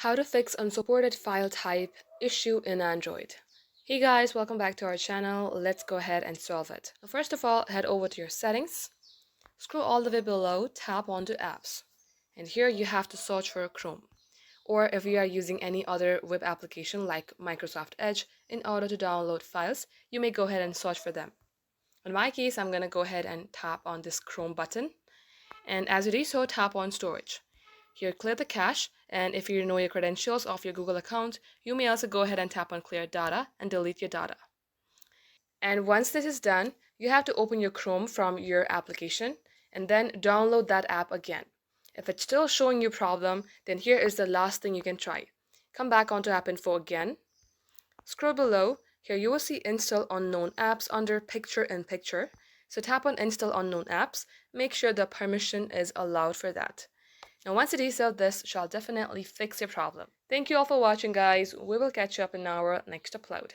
How to fix unsupported file type issue in Android. Hey guys, welcome back to our channel. Let's go ahead and solve it. First of all, head over to your settings, scroll all the way below, tap onto apps. And here you have to search for Chrome. Or if you are using any other web application like Microsoft Edge in order to download files, you may go ahead and search for them. In my case, I'm going to go ahead and tap on this Chrome button. And as you do so, tap on storage. Here, clear the cache, and if you know your credentials of your Google account, you may also go ahead and tap on clear data and delete your data. And once this is done, you have to open your Chrome from your application and then download that app again. If it's still showing you problem, then here is the last thing you can try. Come back onto App Info again. Scroll below. Here you will see Install Unknown Apps under Picture in Picture. So tap on Install Unknown Apps. Make sure the permission is allowed for that. Now once it is so, this shall definitely fix your problem. Thank you all for watching, guys. We will catch you up in our next upload.